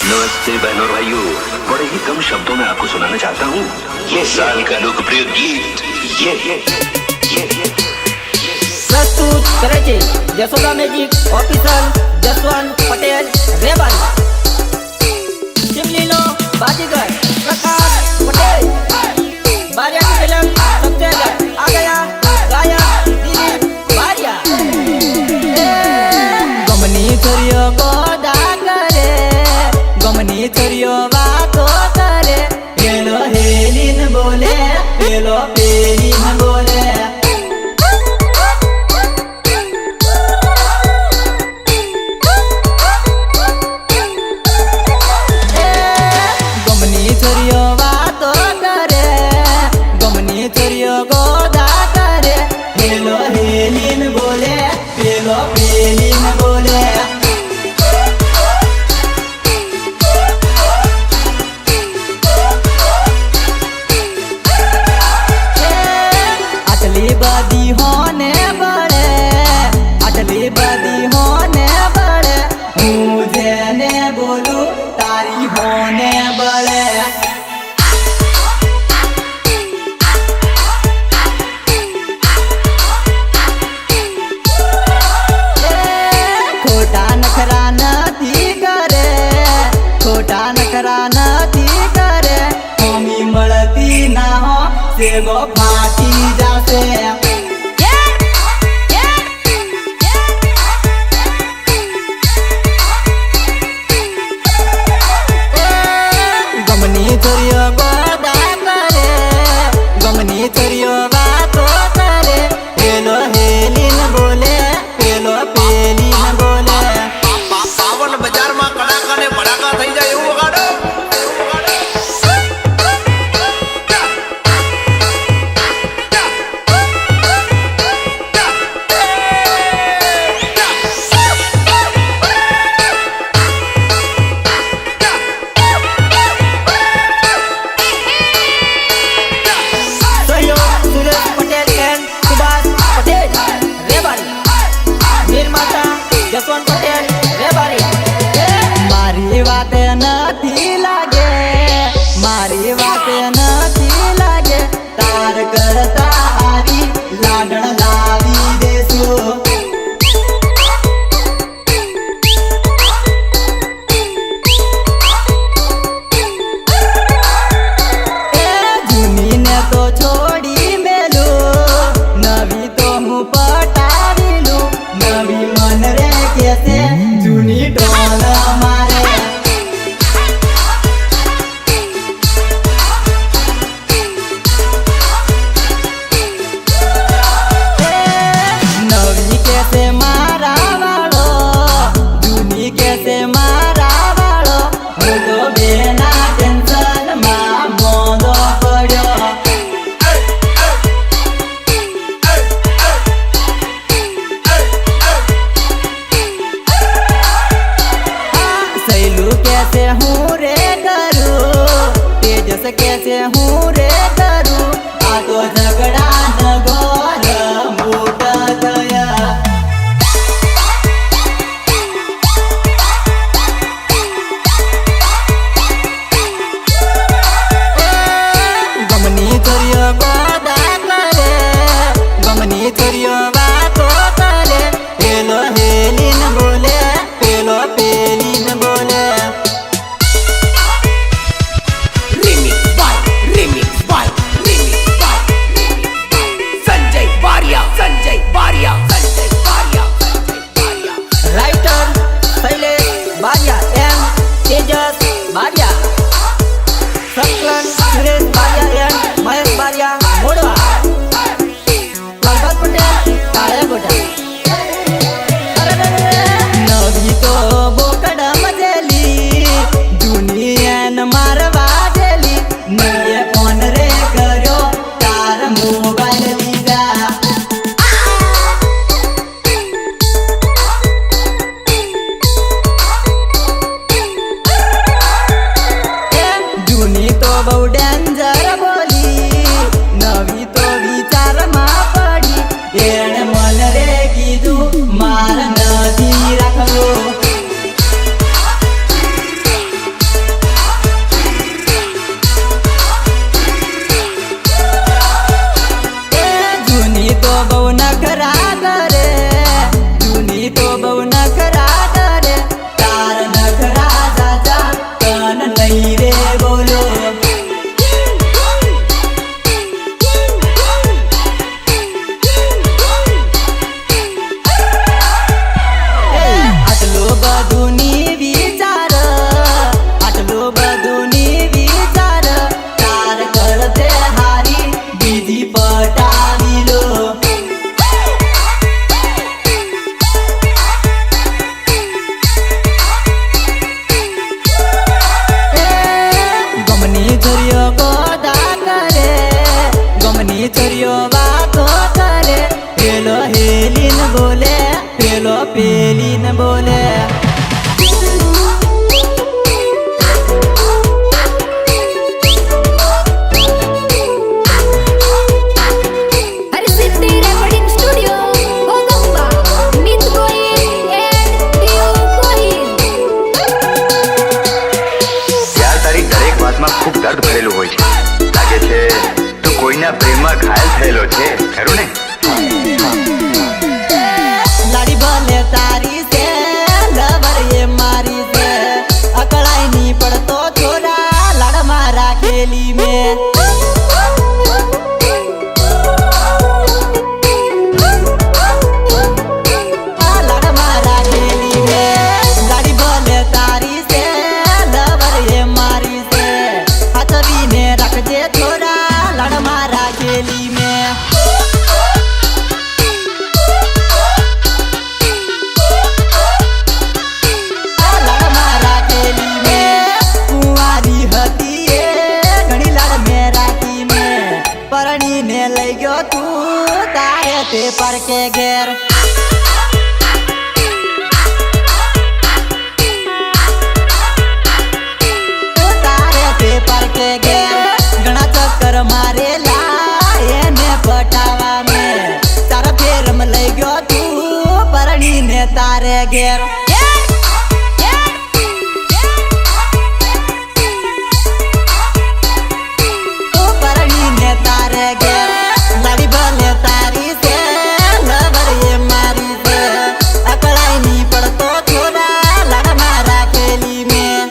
नमस्ते बहनों और भाइयों, बड़े ही कम शब्दों में आपको सुनाना चाहता हूँ ये साल का लोकप्रिय गीत। ये प्रस्तुत करे છે જસોદા મેજિક ઓફિસર જસવંત પટેલ રેવાડી, ચીમલીનો બાજીગર પ્રકાશ પટેલ, બારિયા की फिल्म सबसे आ गया गायक दिलीप बारिया। गमनी छोरियो गोदा करे, गमनी छोरियो वातो करे, पेलो हेलिन बोले, पेलो पेलिन बोले। गोदा करे, पेलो हेलिन बोले, पेलो पेलिन बोले। अटली बदी होने बड़े, अटली बदी होने बड़े, मुझे ने बोलू तारी होने बड़े। करे मम्मी मळती ना हो से गो फाटी जासे। गमनी छोरियो गोदा करे, गमनी छोरियो वातो करे, पेलो हेलिन बोले, पेलो पेलिन बोले। सावन बजार में कड़ाका ने भड़ाका થઈ જાય એવું વગાડો। जसवंत पटेल रेवाड़ी। मारी बात नथी लागे, मारी बात नथी लागे, तार करता हारी लाडण लावी देसो। जूनी ने तो छोड़ी मेलू, नवी तो हूँ पटावी लू, नवी मन रे कैसे जूनी डोल मारे। नवी कैसे मारा वालो, जूनी कैसे मारा वालो, मुझो बिना टेंशन मा मोदो पड़ो। सैलू कैसे हूँ रे करू, तेजस कैसे हूँ रे करू, आ तो झगड़ा नगोर मूट गया। गमनी छोरियो गोदा करे, गमनी छोरियो वातो करे, पेलो हेलिन बोले, पेलो पेलिन बोले। Remix by ઘણી છોરીઓ વાતો કરે, પેલો હેલીન બોલે, પેલો પેલીન બોલે. ખૂબ દર્દ ભરેલું હોય છે. લાગે છે તું કોઈના પ્રેમમાં ઘાયલ થયેલો છે, ખરું ને? લાડી ભલે તારી છે, લવર એ મારી છે, અકળાઈ ની પડતો છોરા લાડમાં રાખેલી મેં. લાડમાં રાખેલી મેં. લાડી ભલે તારી છે, લવર એ મારી છે, હાથવીને રાખજે છોરા લાડમાં રાખેલી મેં. લાડમાં રાખેલી મેં. કુંવારી હતી એ ઘણી લાડ મેં રાખી મેં, પરણીને લઈ ગયો તું તારે તે પરકે ઘેર. તારે તે પરકે ઘેર. ઘણા ચક્કર મારેલા એને પટાવા મેં, તારા ફેરમ લઈ ગયો તું પરણીને તારે ઘેર. પરણીને તારે ઘેર. લાડી ભલે તારી છે, લવર એ મારી છે, અકળાઈ ની પડતો છોરા લાડમાં રાખેલી મેં.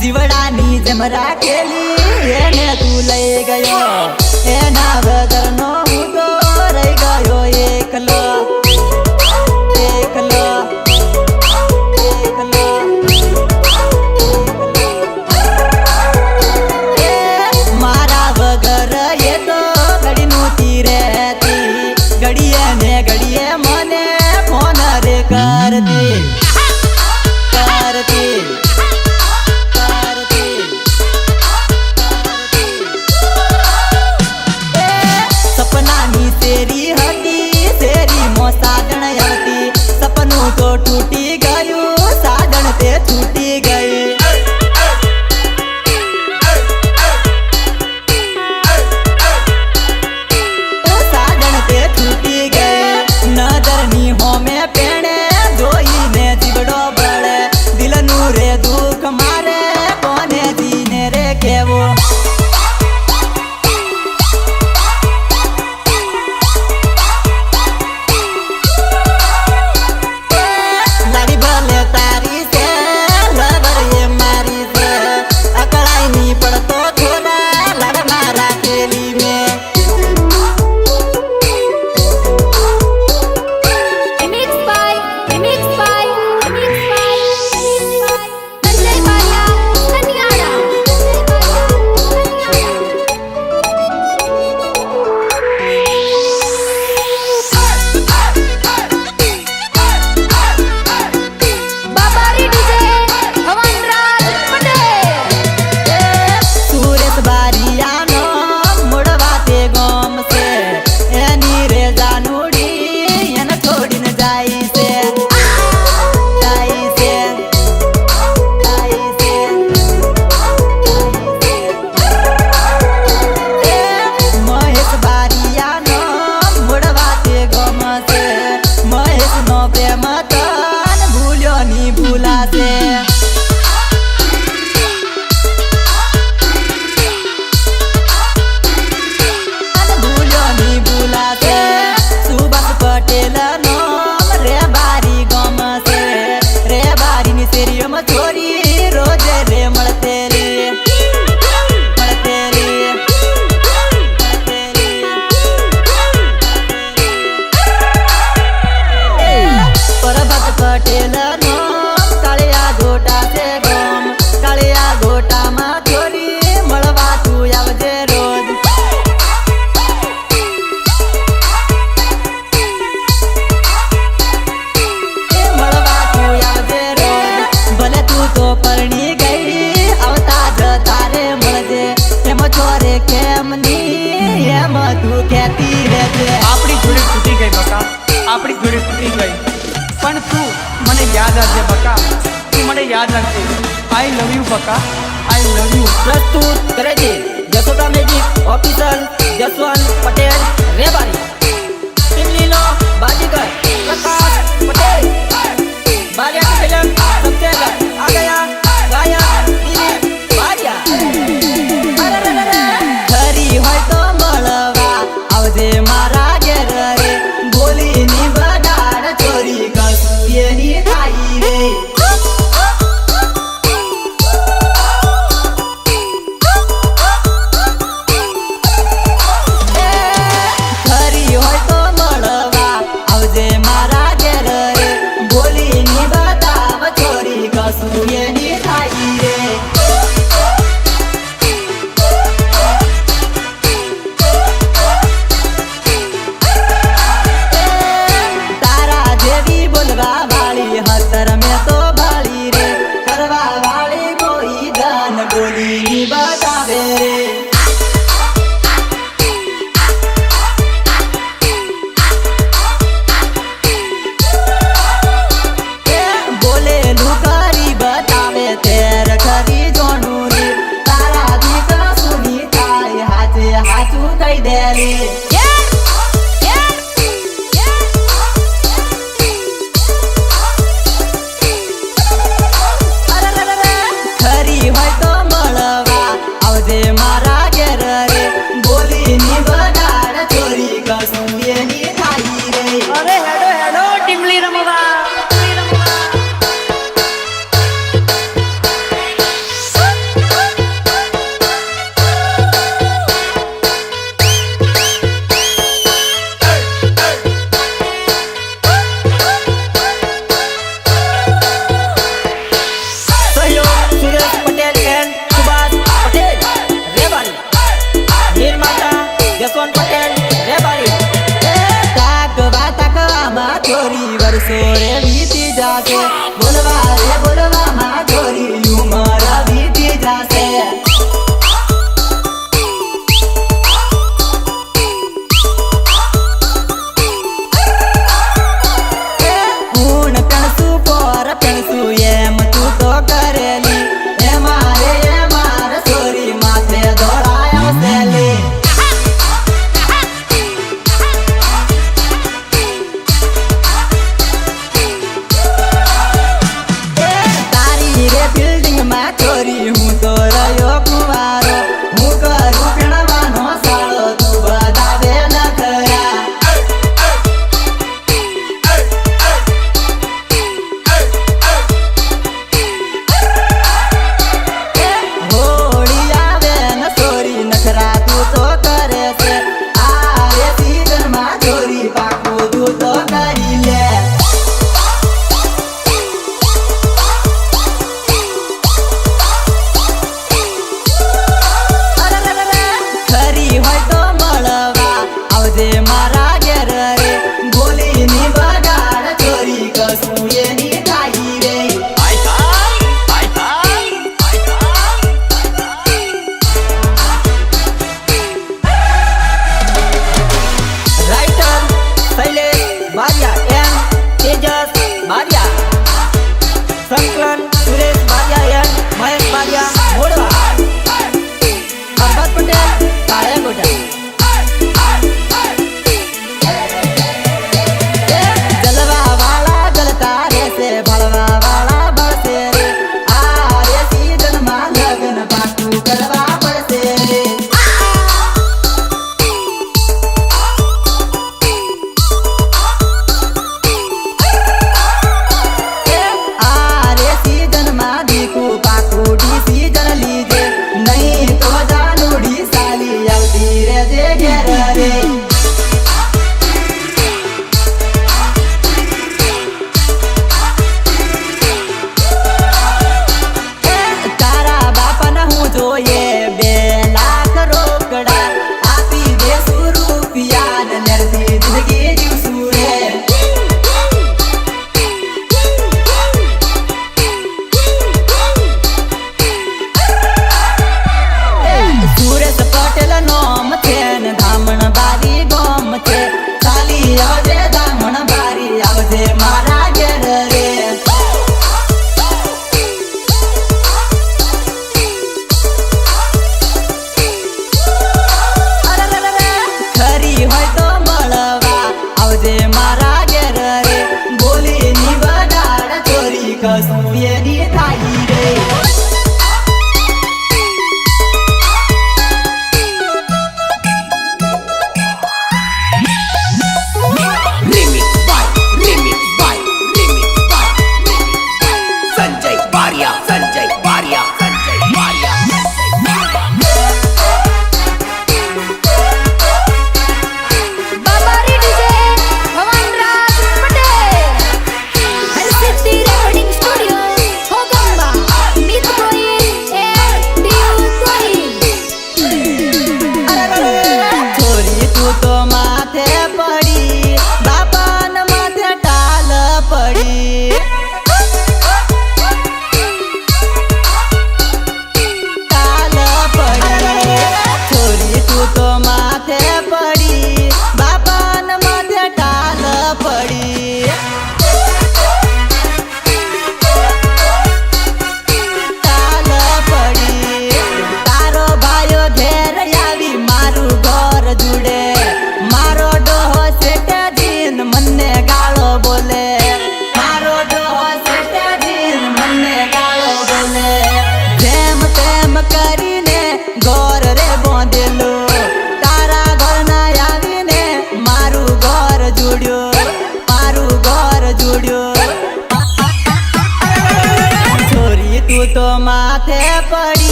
જીવડાની જેમ રાખેલી એને તું લઈ ગયો, એના વગરનો હું તો રહી ગયો એકલો, એકલો, એકલો. મારા વગર એ તો ઘડી નહોતી રહેતી, ઘડીએ ને ઘડીએ મને ફોન રે કરતી, કરતી. સપનાની શેરી હતી, શેરીમાં સાધણ હતી, સપનું તો તૂટી ગયું, સાધણ તે છૂટી ગઈ. સાધણ તે છૂટી ગઈ. નજરની હોમે પેણે જોઈને જીવડો બળે, દિલનું રે દુઃખ મારે કોને જીને રે કેવો. બધું કહેતી રહેજે. આપણી જોડી તૂટી ગઈ બકા, આપણી જોડી તૂટી ગઈ, પણ તું મને યાદ રાખજે બકા, તું મને યાદ રાખજે. આઈ લવ યુ બકા, આઈ લવ યુ. પ્રસ્તુત કરે છે જસોદા મેજિક ઓફિસર જસવંત પટેલ રેવારી. ટીમલીનો બાજીગર પ્રકાશ પટેલ. बारिया की फिल्म सबसे अलग आ गया गायक दिलीप बारिया. खरी હોય તો મળવા આવજે મારા ઘેર રે. બોલીની બડાડ ચોરી કશું એની થાય રે. ખરી હોય તો મળવા આવજે મારા ઘેર રે. બોલીની બતાવ ચોરી કશું એની થાય રે. તારા જેવી બોલવા વાળી હતર મેં તો ભાળી રે. કરવા વાળી કોઈ ધન બોલીની બતાવે રે. બોલેલું કરી બતાવે તેર ખરી જોણું રે. તારા દીકરા સુની થાય હાથે હાચું કહી દે રે. ખરી હોય તો મળવા આવજે મારા ઘેર રે. બોલીની બગાડ ચોરી કશું એની થાય રે. અરે હેડો હેડો ટીમલી રમવા. સહયોગ સુરેશ પટેલ એન્ડ સુભાષ પટેલ રેવારી. નિર્માતા જસવંત પટેલ રેવારી. તાકવામાં ચોરી વર્ષો રે વીતી જાશે. બોલવા રે બોલવામાં ચોરી ઉંમર વીતી જાશે. પૂર્ણ પેણસું પર પેણસું એમ તું તો કરેલી. એ મારે ચોરી માથે દોડાયો સેલી.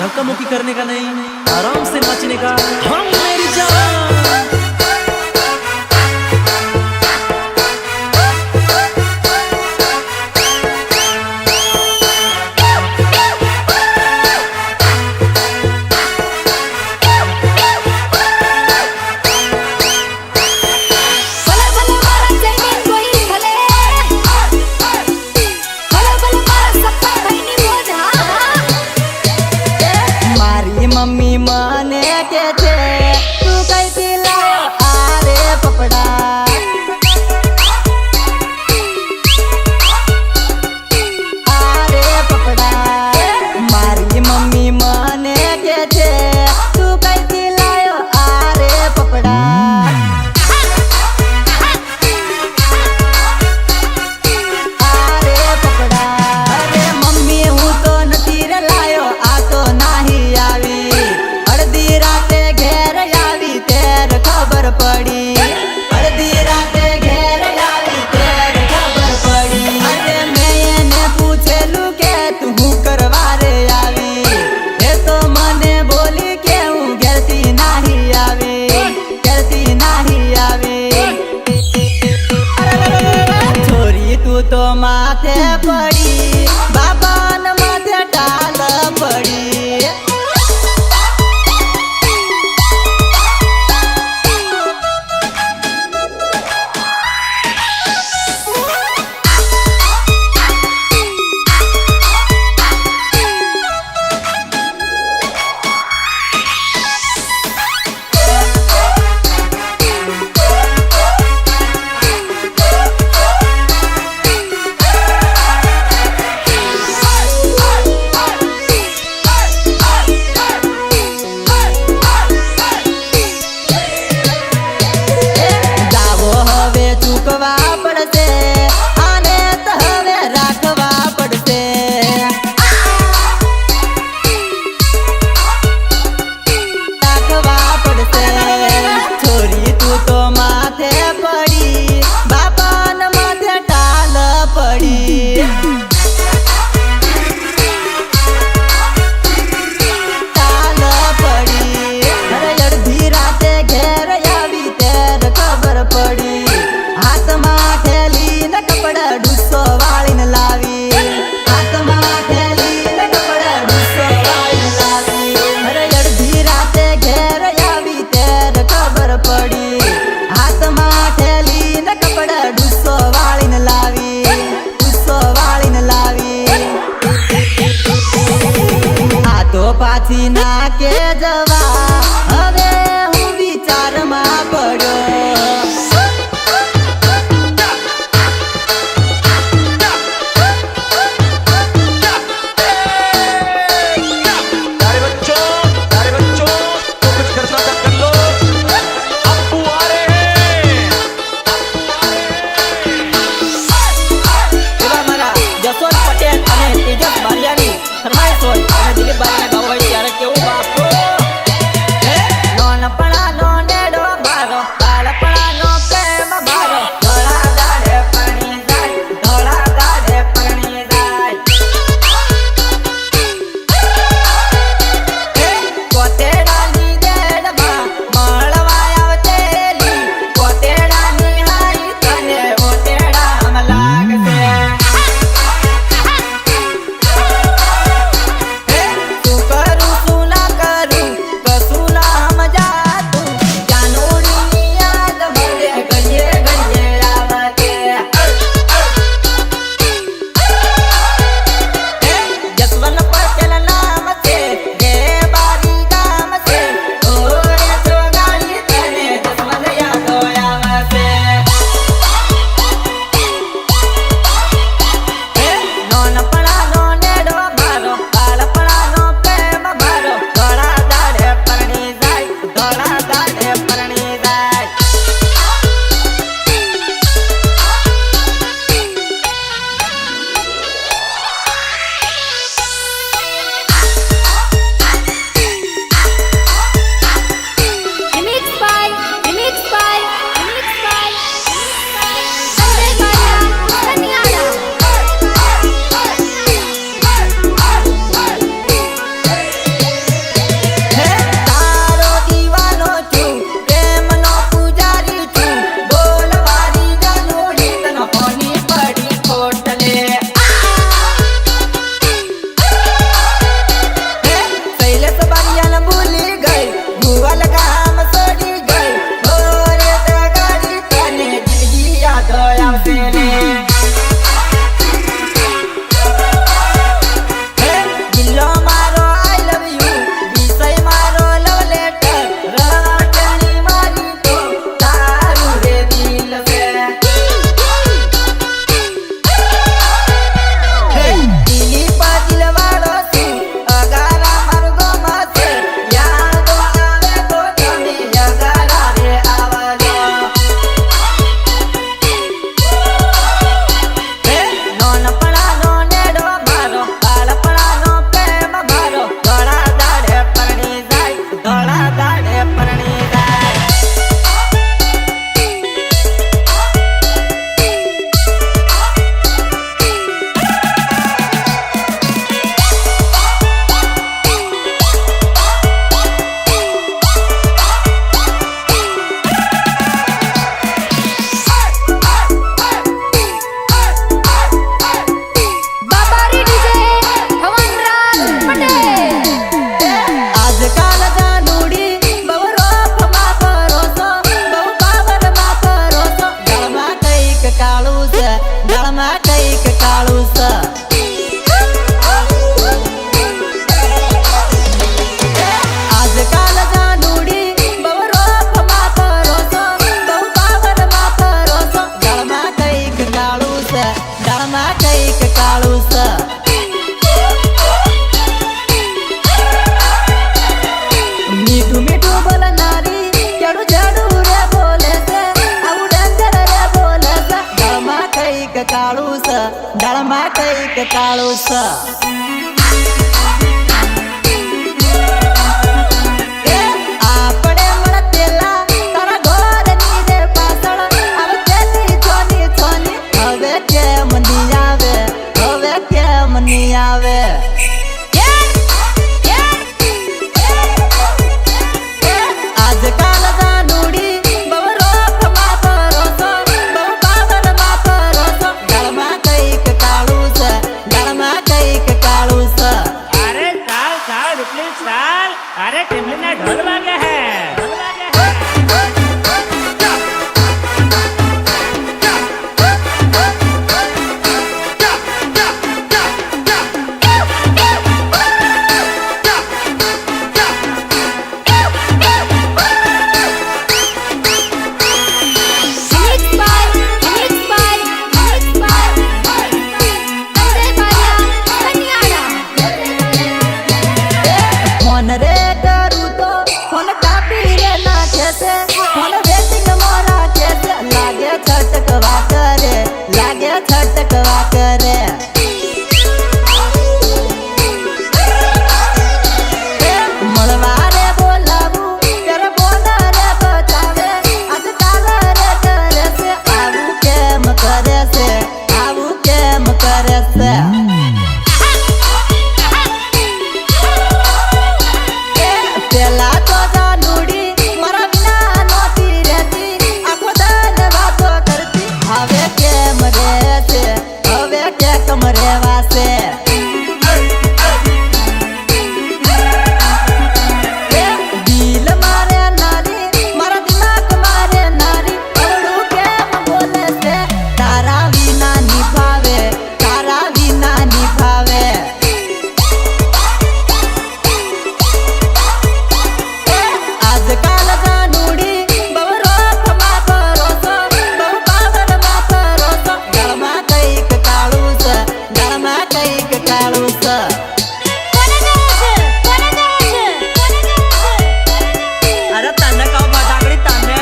धक्का मुक्की करने का नहीं, आराम से नाचने का। हम मेरी जान મારી મમ્મી મને કે છે તું કઈથી લાયો આરે પપડા આરે પપડા મારી મમ્મી મને કે છે તું કઈથી લાયો આરે પપડા આરે પપડા અરે મમ્મી હું તો નથી રે લાયો આ તો નાહી આવી અડધી રાતે ઘેર આવી તેર ખબર પડી અડધી રાતે ઘેર આવી તેર ખબર પડી અરે મેં એને પૂછેલું કે તું હું કરવા રે આવી એ તો મને બોલી કે હું ઘેરથી નાહી આવી ઘેરથી નાહી આવી છોરી તું તો માથે પડી બાબાન માથે ટાલ પડી દાવો હવે ચૂકવા પડશે આને તો હવે રાખવા પડશે રાખવા પડશે છોરી તું તો માથે પડી બાપાન માથે ટાલ પડી ટાલ પડી અરે અડધી રાતે ઘેર આવી તેર ખબર પડી હાથમાં થેલી ને કપડા ડૂસો વાળીને લાવી હાથમાં થેલી ને કપડા ડૂસો વાળીને લાવી અરે અડધી રાતે ઘેર આવી તેર ખબર પડી હાથમાં થેલી ને કપડા ડૂસો વાળીને લાવી ડૂસો વાળીને લાવી આ તો પાછી ના કે જવા હવે હું વિચારમાં પડ્યો प्यारे बच्चों तो कुछ करना था कर लो, अप्पू आ रहे हैं। એવા મારા જસવંત પટેલ અને તેજસ બારિયાની ફરમાઈશ હોય અને દિલીપ બારિયાના ગાવ હોય ત્યારે કેવું બાપો કાળું સ આપણે મળતેલા તારા ઘરની રે પાછળ આવતેલી છોની છોની હવે કેમ નહીં આવે હવે કેમ નહીં આવે આજકાલ જાનુડી બહુ રોકમાં ભરોસો બહુ પાવરમાં ભરોસો ગળમાં કંઈક કાળું છે ગળમાં કંઈક કાળું છે अरे साल साल रुपये साल अरे टिमलीना ढोल वागे है ફોન રે કરું તો ફોન કાપી રે નાખે છે ફોન વેટિંગ માં રાખે છે લાગે છટકવા કરે લાગે છટકવા કરે મળવા રે બોલાવું ત્યારે બોલ રે બચાવે આજકાલ રે કરે છે આવું કેમ કરે છે આવું કેમ કરે છે પેલા તો જાનુડી મારા વિના નહોતી રહેતી આખો દાન વાતો કરતી હવે કેમ રહે છે હવે કેમ રહેવાશે દિલ મારે નારી મારા દિમાગ મારે નારી અવળું કેમ બોલે છે તારા વિના નિભાવે તારા વિના નિભાવે આજકાલ જાનુડી બહુ રોકમાં ભરોસો બહુ પાવરમાં ભરોસો ગળમાં કંઈક કાળું છે ગળમાં કંઈક કાળું છે अरे तन्ने का बटाकड़ी तन्ने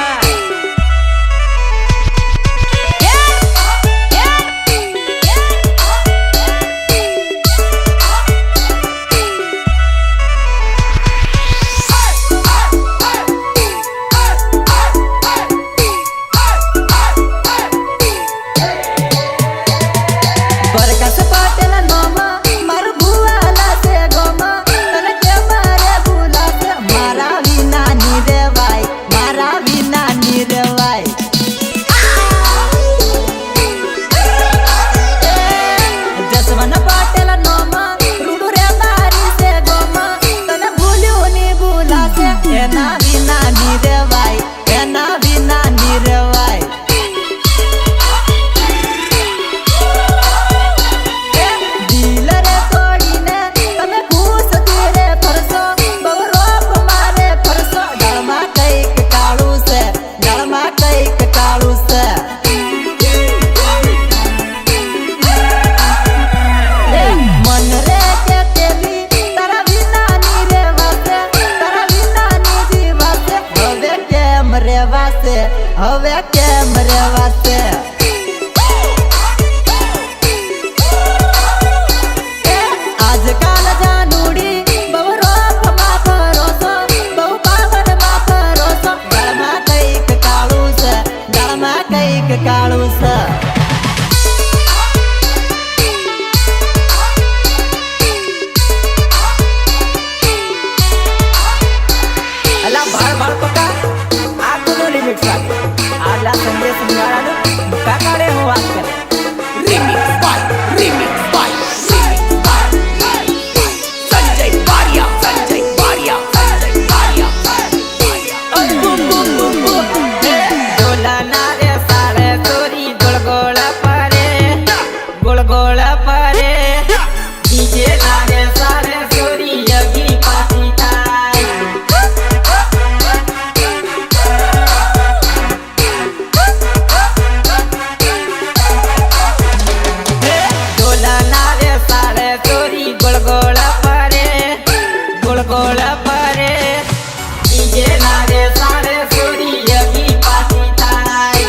પ્રકાશ પટેલ નોમા મારું ભુવાલા છે ગોમા તને કેમ રે ભૂલાશે મારા વિના ની રેવાય મારા વિના ની રેવાય જસવંત પટેલ નોમા રૂડું રે મારી છે ગોમા તને ભૂલ્યું ની ભૂલાશે એના વિના ની રેવાય એના વિના ની રેવાય દિલ રે તોડીને તમે ખુશથી રે ફરશો બહુ રોપ મારે ફરશો ગળમાં કંઈક કાળું છે ગળમાં કંઈક કાળું છે મન રે કે તેલી તારા વિના ની રેવાશે તારા વિના ની જીવાશે હવે કેમ રેવાશે હવે કેમ રેવાશે આજકાલ જાનુડી બહુ રોકમાં ભરોસો બહુ પાવરમાં ભરોસો ગળમાં કંઈક કાળું છે ગળમાં કંઈક કાળું છે અલા ભાળ ભાળ પકા આ કોનો રિમિક્સ વાગે આલા સંદેશ નિવાળાનો કાકાડે હું વાત કરે રિમિક્સ બાય સંજય બારિયા સંજય બારિયા ડોલા ના રે સારે ચોરી ગોળ ગોળ પરે ગોળ ગોળ પરે ડીજે ના રે સારે ચોરી યગી પાછી થાય ડોલા ના રે સારે ચોરી ગોળ ગોળ પરે ગોળ ગોળ પરે ડીજે ના રે સારે ચોરી યગી પાછી થાય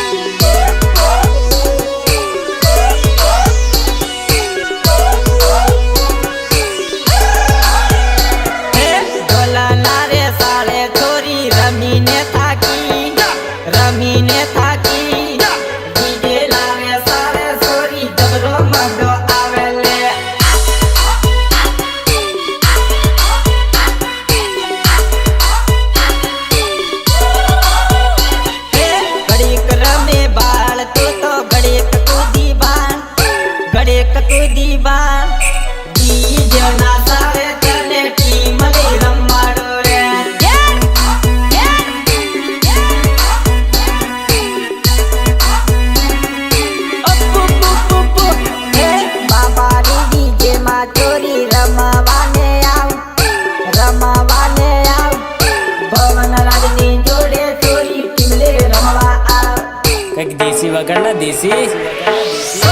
વગાડના દેશી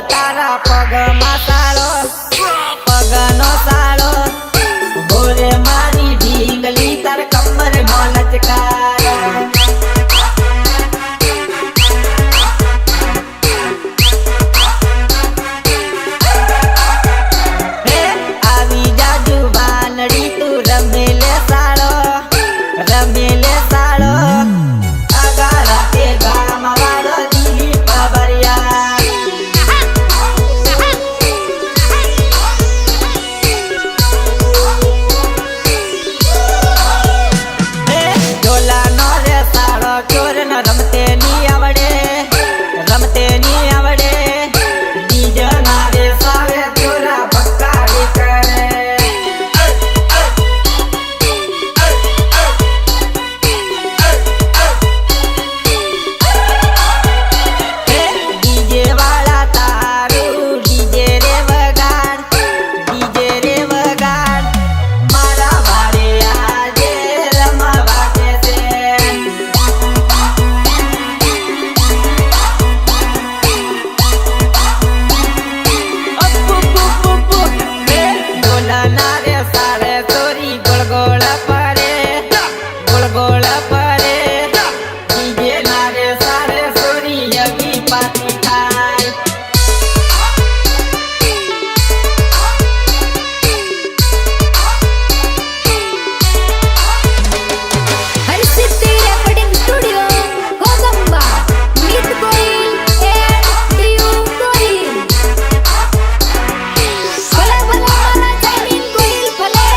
તારા પગમાં સાળો પગનો સાળો ભોરે મારી ઢીંગલી તાર કમર માં લચકાય આવી જાજુ વાનડી તું રમેલે સાળો આગા રાતે ગામ વાળો દીવી પબરિયા રમતે ની આવડે બીજના રે સાવે ચોરા ભક્કારી કરે ડીજે વાળા તારું ડીજે રે વગાડ મારા વારે આજે રમવા કે છે નારે સારે ચોરી ગોળ પરે ડીજે નારે સારે ચોરી યગી પાતી થાય हरसिद्धि रेकॉर्डिंग स्टूडियो कोगंबा मीत गोइल एंड डीयू गोइल भले मारा जमीन गोइल भले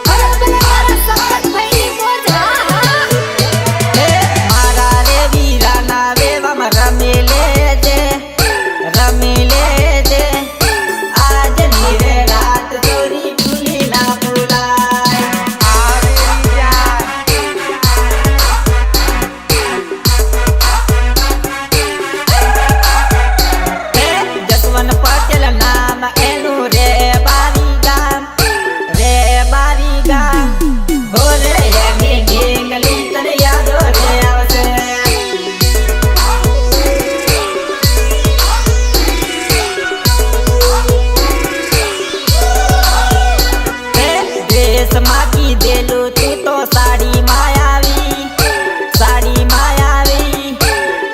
मारा सखत भैली बोझा મારા રે વીરાના વેવામાં રમેલે જે આજ નીરે રાત ચોરી ભૂલી ના ભૂલાય જસવંત પટેલ નામ એનું રે બારી ગામ ભોરે એની ઢીંગલી તને યાદો રે આવશે ડ્રેસ માગી દેલું તું તો સાડી માયાવી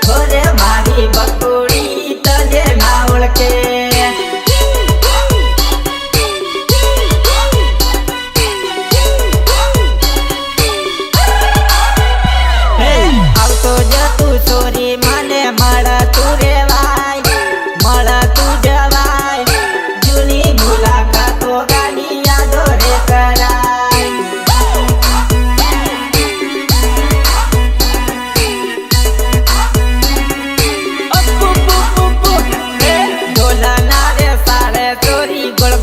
ભોરે મારી બકુડી તને ના ઓળખે આવતો જતું ચોરી મને મળતું જવાય જૂની મુલાકાતો ગાડી યાદો રે કરાય ઢોલના રે સારે ચોરી ગોળ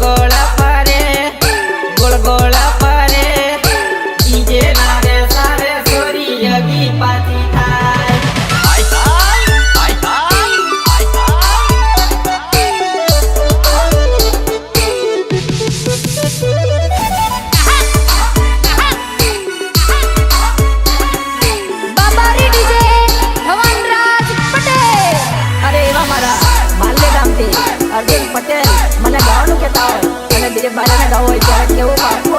પરે ડીજે ના રે સારે ચોરી યગી પાતી થાય बाबारी डीजे भवनराज पटेल અરે એવા મારા માલ્ય ગામથી અર્જુન પટેલ મને ગાવાનું કહેતા હોય અને બીજે બારાને ગાવું હોય ત્યારે કેવું બાપુ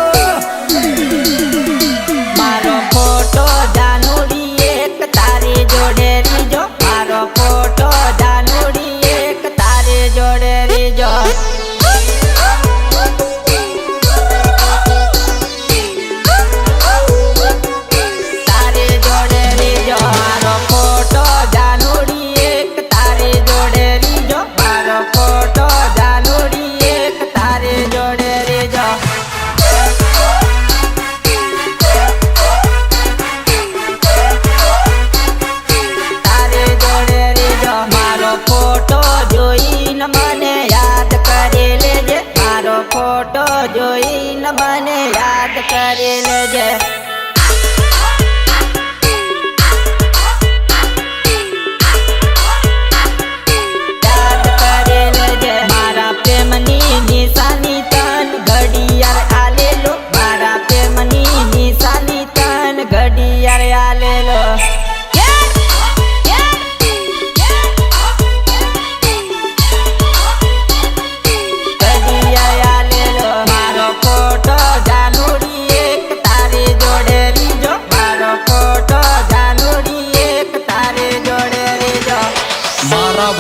મારો ફોટો જાનુડી એક તારી જોડે રીજો મારો ફોટો જાનુડી એક તારી જોડે રીજો તારી જોડે રીજો મારો ફોટો જાનુડી એક તારી જોડે રીજો મારો ફોટો જાનુડી એક તારી જોડે રીજો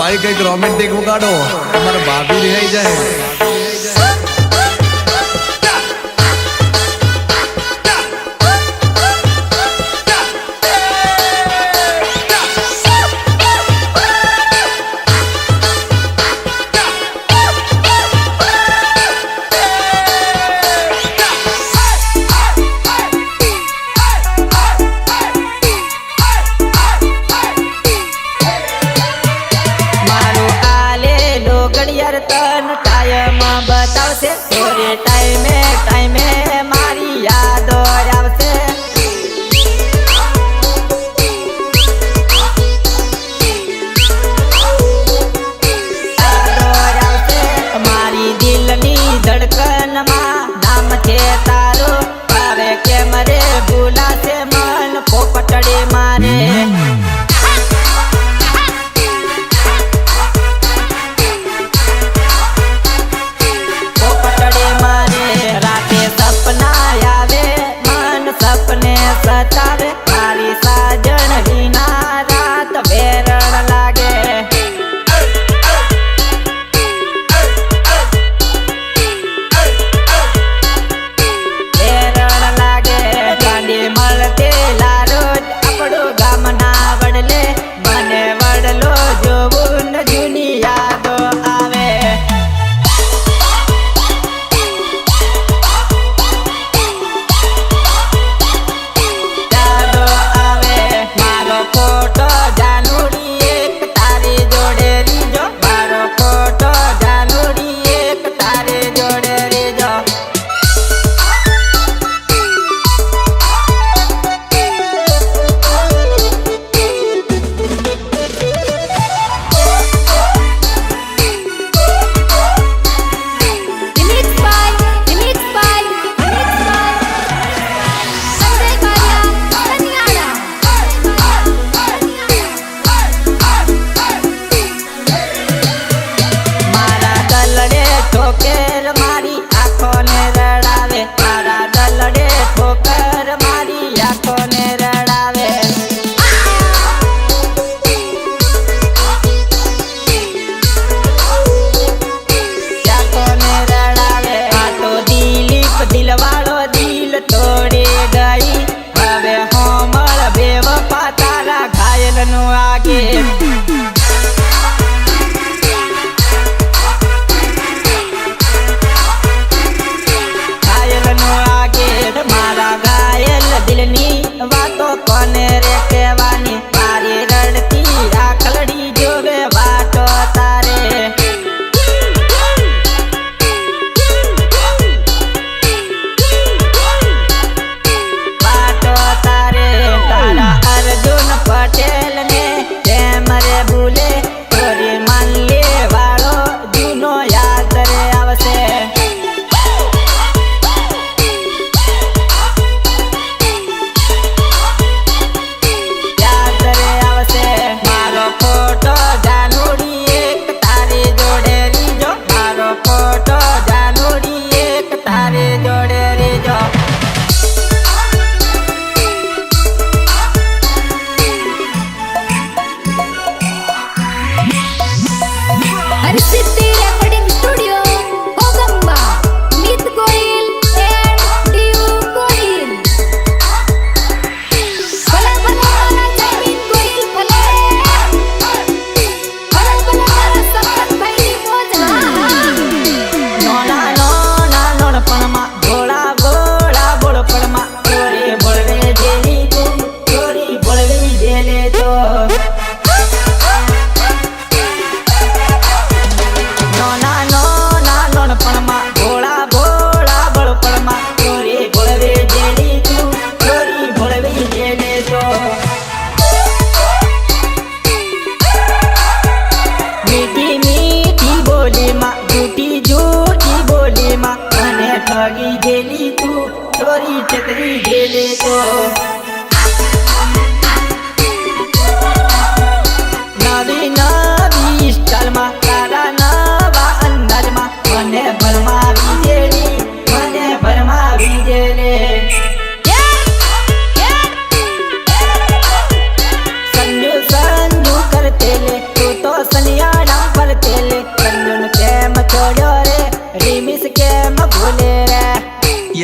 ભાઈ કઈક રોમેન્ટિક ઉગાડો, તમારા ભાભી રિહાઈ જાય. મારું આલેલો ઘડિયાળ તન ટાઈમ બતાવશે, થોડે ટાઈમે મારી યાદો આવશે. યાદો આવશે. મારી દિલની ધડકનમાં નામ છે તારું, હવે કેમ રે ભૂલાશે મન પોપટડે મારે. પોપટડે મારે રાતે સપના આવે, મન સપને સતાવે, મારી સાજણ વિના રાત વેરણ લાગે. વેરણ લાગે. ગાંડી મળતે લારો આપણું ગામ ના વડલે, મને વડલો જોવું ને જૂની યાદો આવે. યાદો આવે. મારો ફોટો જાનુડી એક તારી જોડે રીજો, મારો ફોટો જાનુડી એક તારી જોડે રીજો. Remix by Sanjay Karya, Sanyara. મારા દલડે ઠોકર મારી આંખોને રડાવે, મારા દલડે ઠોકર મારી આંખોને રડાવે. આંખોને રડાવે. આ તો દિલીપ દિલવાળો દિલ તોડી ગઈ, હવે હોમળ બેવફા તારા ઘાયલનું આગે. ઘાયલનો આગે. મારા ઘાયલ દિલની વાતો કોને રે કહેવાની, મારી રડતી આખલડી જોવે વાતો તારે. વાતો તારે. તારા અર્જુન પટેલ ને કેમ રે ભૂલે, થોડી માનલે વાળો જૂનો યાદ રે આવશે.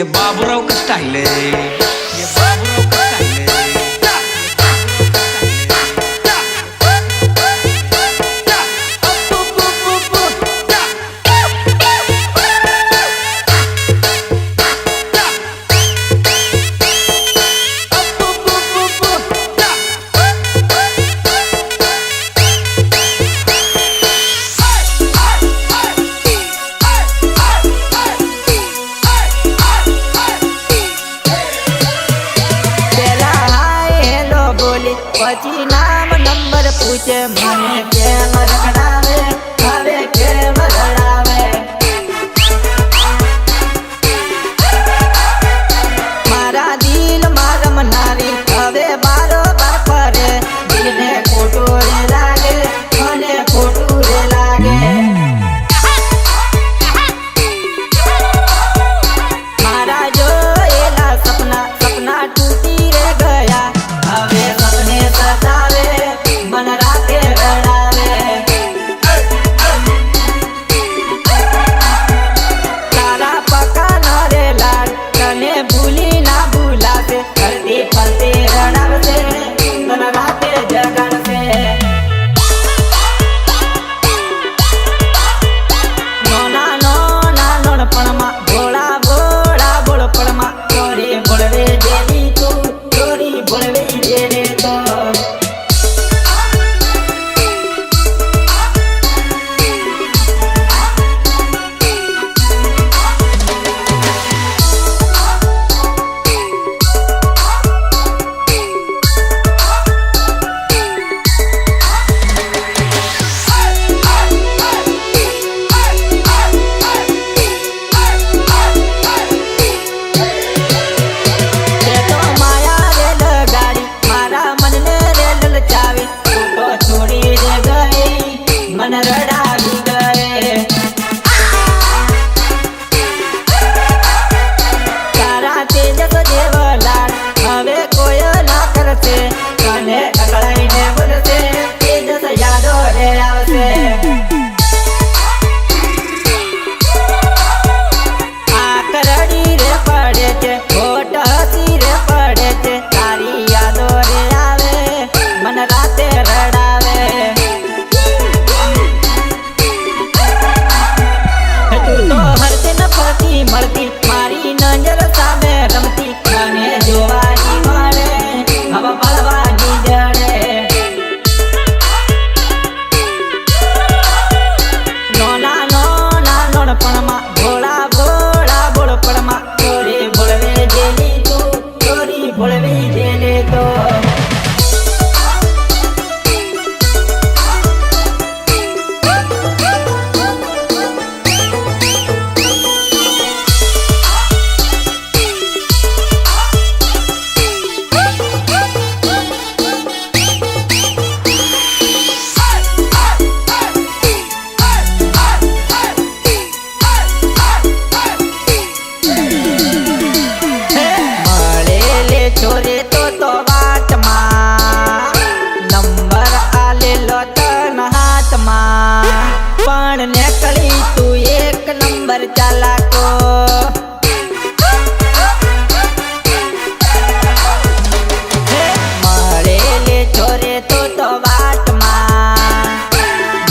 ये बाबूराव का स्टाइल है, ये बाबूराव का स्टाइल है। પેલા હાય હેલો બોલી પછી નામ નંબર પૂછે મને કેમ રખડાવે હવે કેમ રડાવે મારા દિલ માં રમનારી હવે બારો બાર ફરે દિલને ખોટું રે લાગે મને ખોટું રે લાગે મારા જોયેલા સપના સપના તૂટી રે ગયા હવે સપને સતાવે મન રાતે રડાવે તારા પકા ન રે લાડ તને ભૂલી ના ભૂલાશે ફરતી ફરતી રડાવશે તને રાતે જગાડશે નોના નોના નોણપણમાં ભોળા ભોળા બોળપણમાં ચોરી બોળવે જેવી તું ચોરી બોળવે જેને તો તે તો માયા રે લગાડી મારા મનને રે લલચાવી તું તો છોડી રે ગઈ મન રડાવી ગયે તારા તેજસ જેવો લાડ હવે કોઈ ના કરશે તને અકળાઈને બોલશે તેજસ યાદો રે આવશે આ કરડી રે પડે છે ખોટ હસી રે પડે છે તારી યાદો રે આવે મન રાતે રડાવે તું તો હરતે ન ફરતી મળતી મારી નજર સામે રમતી મને જોવાની મળે હવે મળવાની જડે નોના નોના નોણપણમાં ભોળા ભોળા બોળપણમાં ચોરી બોળવે જેલી તું ચોરી બોળવે જેને તો મળેલે છોરે તો વાટમાં નંબર આલેલો તન હાથમાં પણ નીકળી તું એક નંબર ચાલાકો મળેલે છોરે તો વાટમાં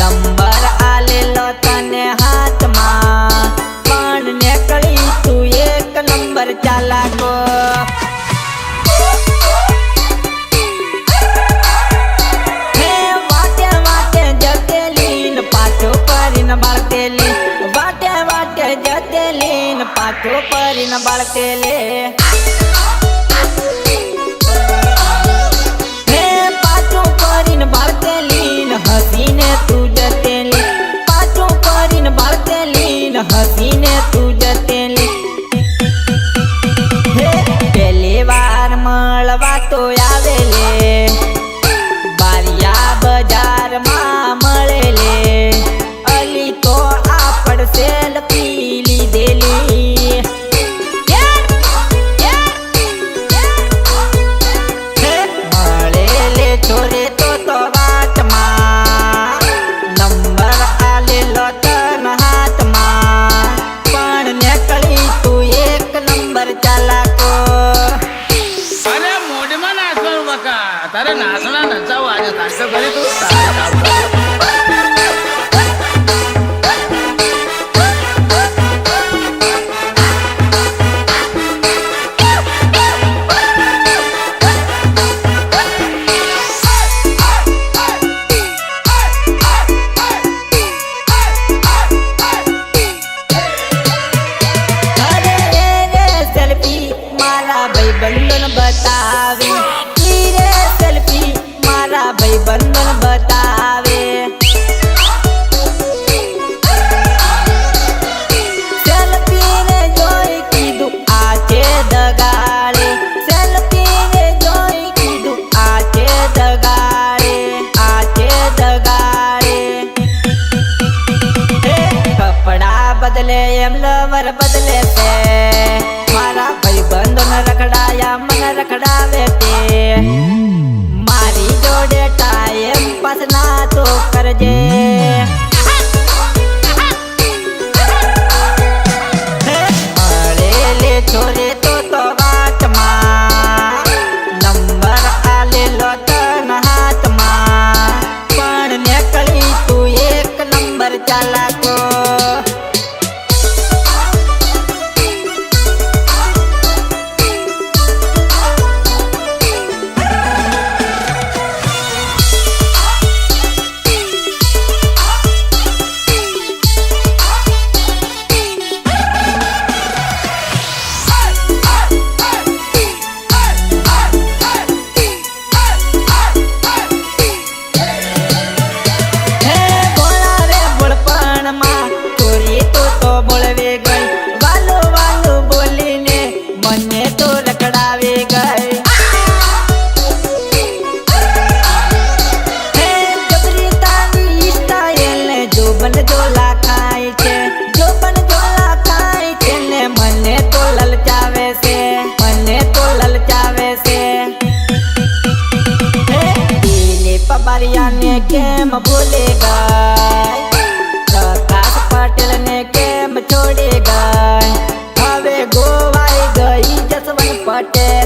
નંબર આલેલો તને હાથમાં પણ નીકળી તું એક નંબર ચાલાકો હે વાટે વાટે જતેલી ન પાછો કરીને બાળતેલી વાટે વાટે જતેલી ન પાછો કરીને બાળતેલી હે પાછો કરીને બાળતેલી ન હસીને તું જતેલી પાછો કરીને બાળતેલી ન હસીને તું જતેલી હે પહેલી વાર મળવા તો આવેલે બારિયા બજારમાં મળેલે અલી તો આ પડશે લપી લીધેલી હે મળેલે છોરે તો વાટમાં નંબર આલેલો તન હાથમાં પણ નીકળી તું એક નંબર બકા તારે નાચના નચાવો આજે નાચતો કરી તું તારે કામ કર. અરે રે સેલ્ફી મારા ભાઈબંધોને બતાવી ઈ રે સેલ્ફી મારા ભાઈબંધોને બતાવે સેલ્ફીને જોઈ કીધું આ છે દગાડે સેલ્ફીને જોઈ કીધું આ છે દગાડે આ છે દગાડે કપડા બદલે એમ લવર બદલે છે મારા ભાઈબંધો ને રખડાયા મને રખડાવે તે મારી જોડે ટાઈમ પાસ ના તો કરજે મળેલી છોરે તો વાતમાં નંબર આલેલો તન હાથમાં પણ નીકળી તું એક નંબર ચાલાકો હે ભોળા રે ભોળપણમાં ચોરી તો બોલવે ગઈ વાલો વાલો બોલીને મને તો રખડાવે ગઈ હે જબરી તારી સ્ટાઈલને જોબન જોલા ખાય છે જોબન જોલા ખાય છે ને મને તો લલચાવે છે મને તો લલચાવે છે દિલે પબારિયાને કેમ ભૂલે ગઈ પ્રકાશ પટેલને કેમ છોડી ગઈ હવે ગોવાઈ ગઈ જસવંત પટેલ